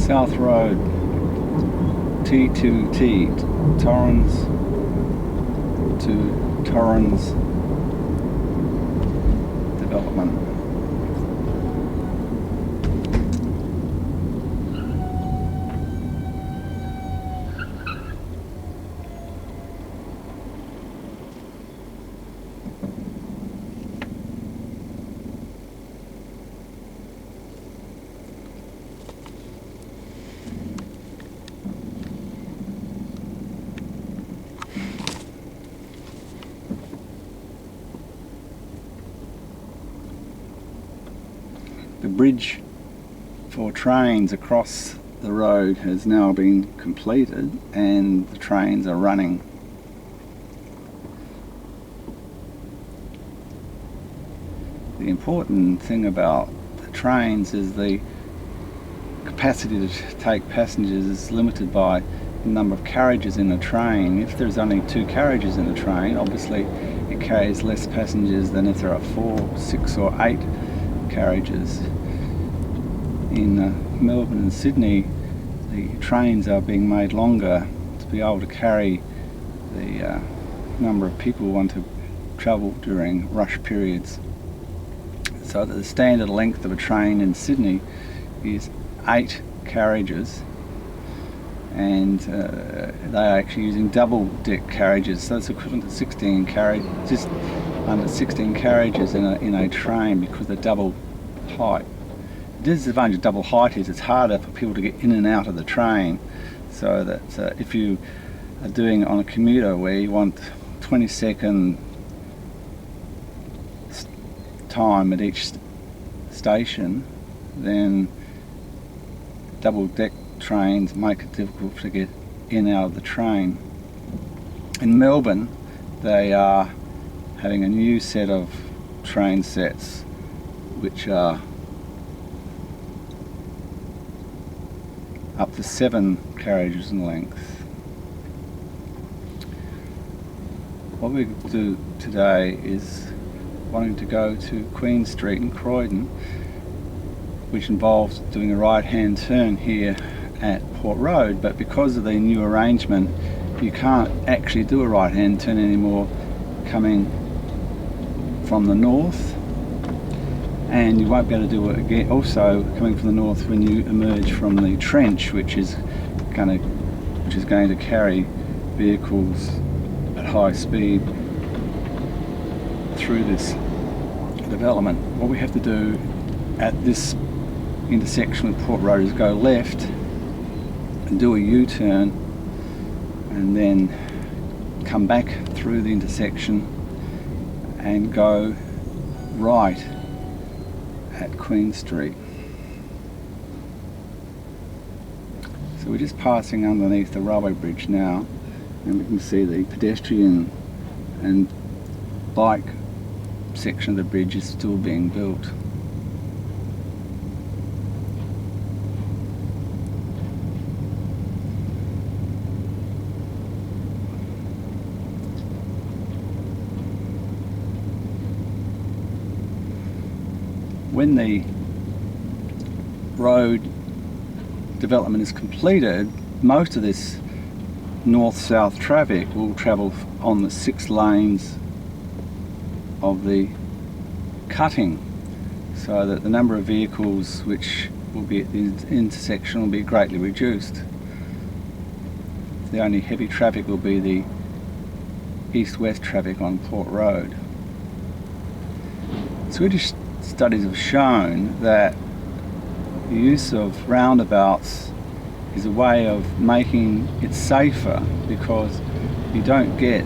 South Road, T2T, Torrens to Torrens development. The bridge for trains across the road has now been completed and the trains are running. The important thing about the trains is the capacity to take passengers is limited by the number of carriages in a train. If there's only 2 carriages in a train, obviously it carries less passengers than if there are 4, 6 or 8 carriages. In Melbourne and Sydney, the trains are being made longer to be able to carry the number of people who want to travel during rush periods. So that the standard length of a train in Sydney is 8 carriages, and they are actually using double-deck carriages, so it's equivalent to 16 carriages, just under 16 carriages in a train, because they're double height. The disadvantage of double height is it's harder for people to get in and out of the train, so that if you are doing it on a commuter where you want 20-second time at each station, then double-deck trains make it difficult to get in and out of the train. In Melbourne, they are having a new set of train sets which are up to 7 carriages in length. What we do today is wanting to go to Queen Street in Croydon, which involves doing a right-hand turn here at Port Road, but because of the new arrangement you can't actually do a right-hand turn anymore coming from the north, and you won't be able to do it again also coming from the north when you emerge from the trench, which is going to carry vehicles at high speed through this development. What we have to do at this intersection with Port Road is go left and do a U-turn and then come back through the intersection and go right at Queen Street. So we're just passing underneath the railway bridge now, and we can see the pedestrian and bike section of the bridge is still being built. When the road development is completed, most of this north-south traffic will travel on the 6 lanes of the cutting, so that the number of vehicles which will be at the intersection will be greatly reduced. The only heavy traffic will be the east-west traffic on Port Road. Swedish studies have shown that the use of roundabouts is a way of making it safer, because you don't get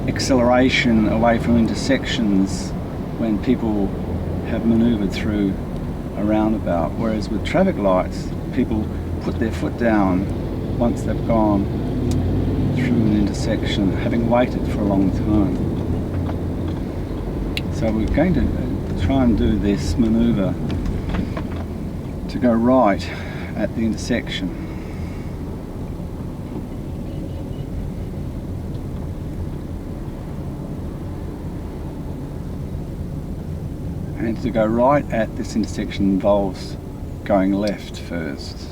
acceleration away from intersections when people have manoeuvred through a roundabout, whereas with traffic lights people put their foot down once they've gone through an intersection, having waited for a long time. So we're going to try and do this manoeuvre to go right at the intersection. And to go right at this intersection involves going left first.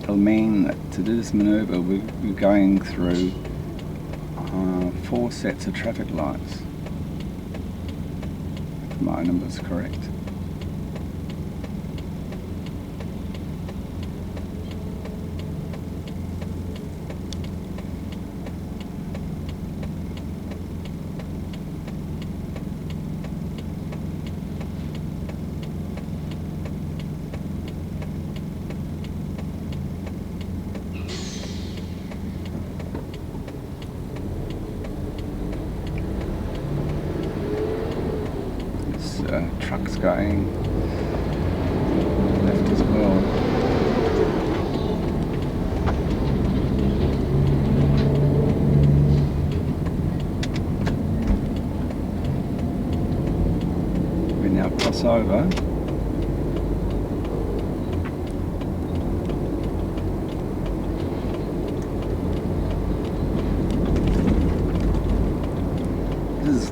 It'll mean that to do this manoeuvre we're going through 4 sets of traffic lights, if my number's correct. Trucks going left as well. We now cross over. This is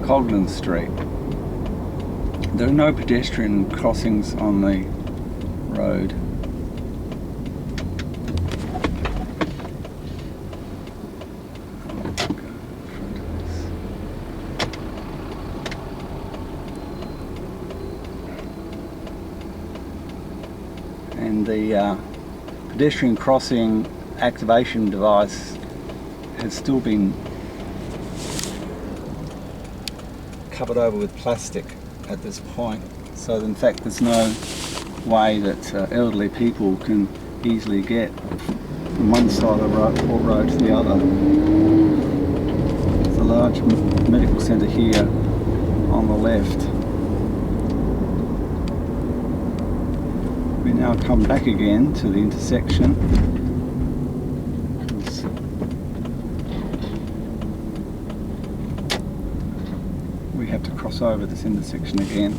Coglin Street. There are no pedestrian crossings on the road. And the pedestrian crossing activation device has still been covered over with plastic at this point, so in fact there's no way that elderly people can easily get from one side of the Port Road to the other. There's a large medical centre here on the left. We now come back again to the intersection. We have to cross over this intersection again.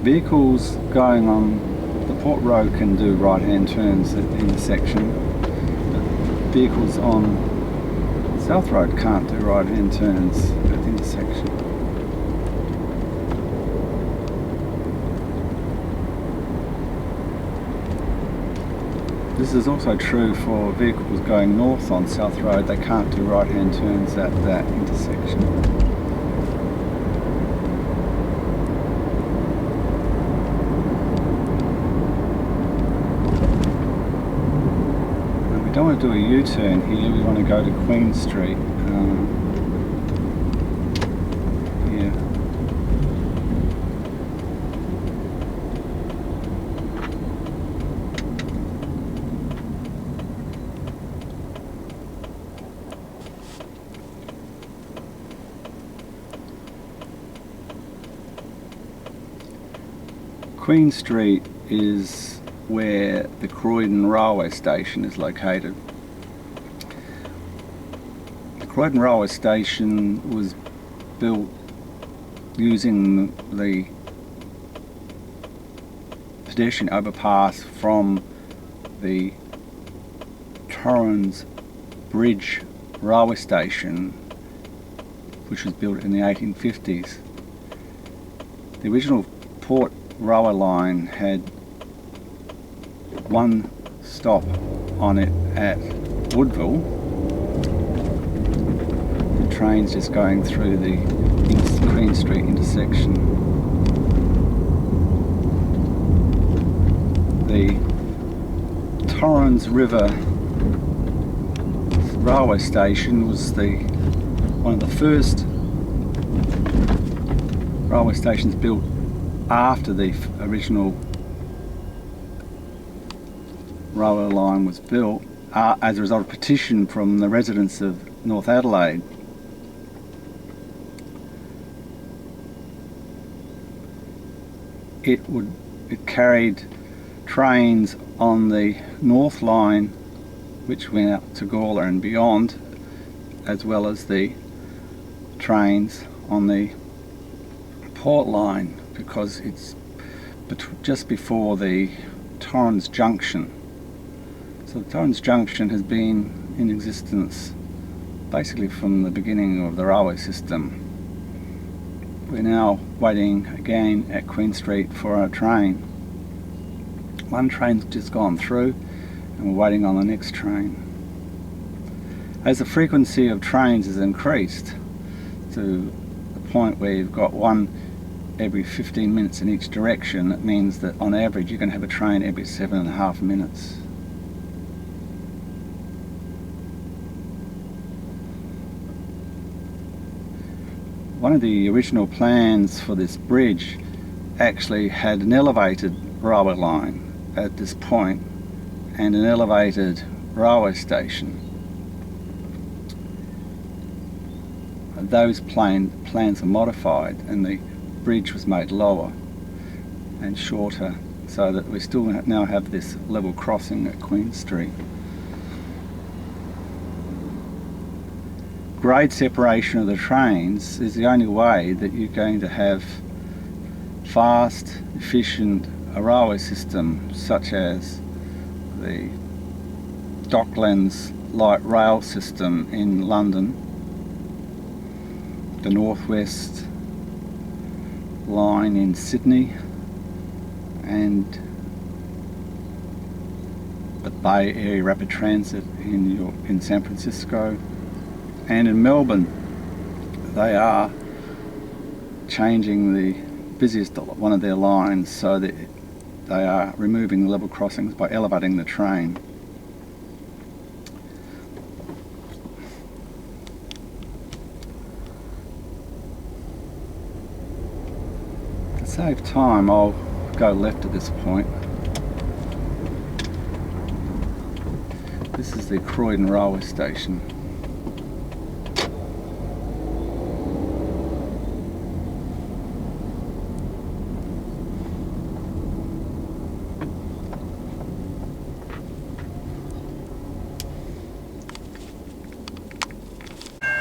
Vehicles going on the Port Road can do right-hand turns at the intersection, but vehicles on South Road can't do right-hand turns at the intersection. This is also true for vehicles going north on South Road. They can't do right-hand turns at that intersection. And we don't want to do a U-turn here, we want to go to Queen Street. Here. Queen Street is where the Croydon Railway Station is located. The Croydon Railway Station was built using the pedestrian overpass from the Torrens Bridge Railway Station, which was built in the 1850s. The original Port Railway line had one stop on it at Woodville. The train's just going through the Queen Street intersection. The Torrens River Railway Station was one of the first railway stations built after the original railway line was built, as a result of a petition from the residents of North Adelaide. It carried trains on the North Line which went out to Gawler and beyond, as well as the trains on the Port Line, because it's just before the Torrens Junction. So the Torrens Junction has been in existence basically from the beginning of the railway system. We're now waiting again at Queen Street for a train. One train's just gone through and we're waiting on the next train. As the frequency of trains has increased to the point where you've got one every 15 minutes in each direction, it means that on average you're going to have a train every 7.5 minutes. One of the original plans for this bridge actually had an elevated railway line at this point and an elevated railway station. Those plans are modified and the bridge was made lower and shorter, so that we still now have this level crossing at Queen Street. Grade separation of the trains is the only way that you're going to have fast, efficient railway system, such as the Docklands light rail system in London, the Northwest line in Sydney, and the Bay Area Rapid Transit in San Francisco. And in Melbourne, they are changing the busiest one of their lines so that they are removing level crossings by elevating the train. To save time, I'll go left at this point. This is the Croydon Railway Station.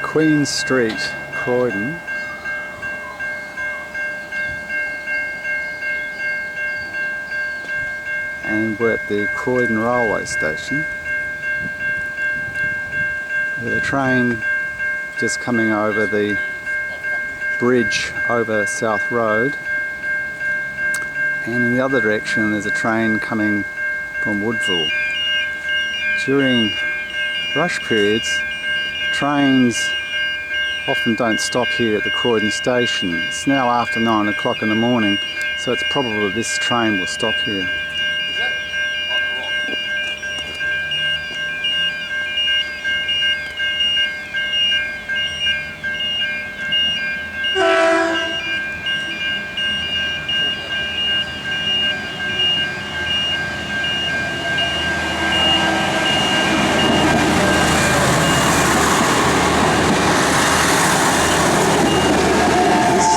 Queen Street, Croydon. And we're at the Croydon Railway Station, with a train just coming over the bridge over South Road, and in the other direction there's a train coming from Woodville. During rush periods, trains often don't stop here at the Croydon station. It's now after 9 o'clock in the morning, so it's probable this train will stop here.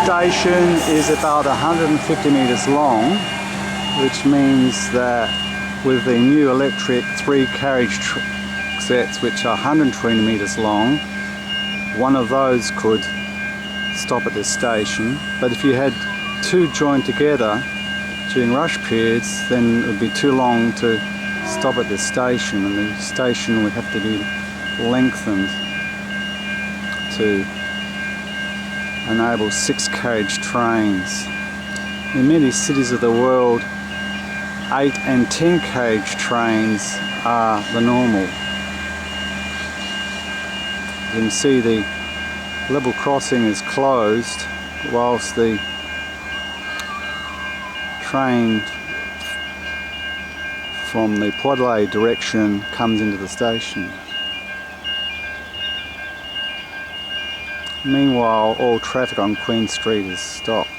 Station is about 150 metres long, which means that with the new electric 3 carriage sets, which are 120 metres long, one of those could stop at this station. But if you had 2 joined together during rush periods, then it would be too long to stop at this station, and the station would have to be lengthened to enable 6 carriage trains. In many cities of the world, 8 and 10 carriage trains are the normal. You can see the level crossing is closed whilst the train from the Poitiers direction comes into the station. Meanwhile, all traffic on Queen Street is stopped.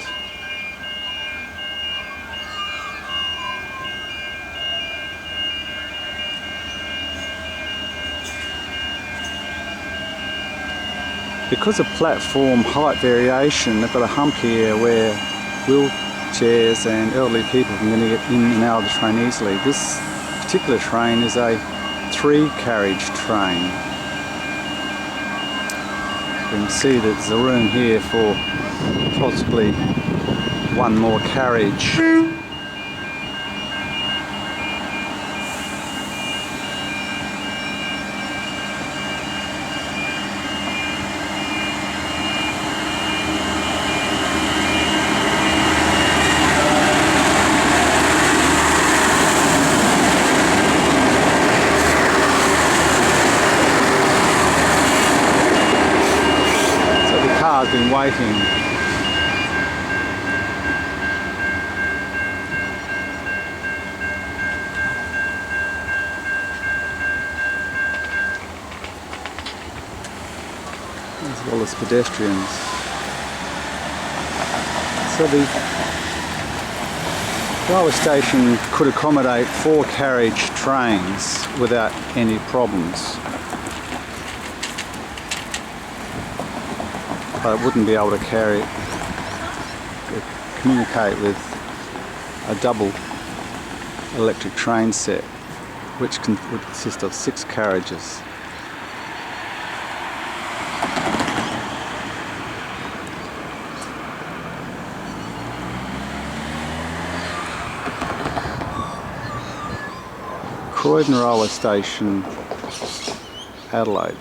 Because of platform height variation, they've got a hump here where wheel chairs and elderly people can get in and out of the train easily. This particular train is a 3-carriage train. You can see that there's a room here for possibly one more carriage. I've been waiting. As well as pedestrians. So the railway station could accommodate 4-carriage trains without any problems. But it wouldn't be able to communicate with a double electric train set, which would consist of 6 carriages. Croydon Railway Station, Adelaide.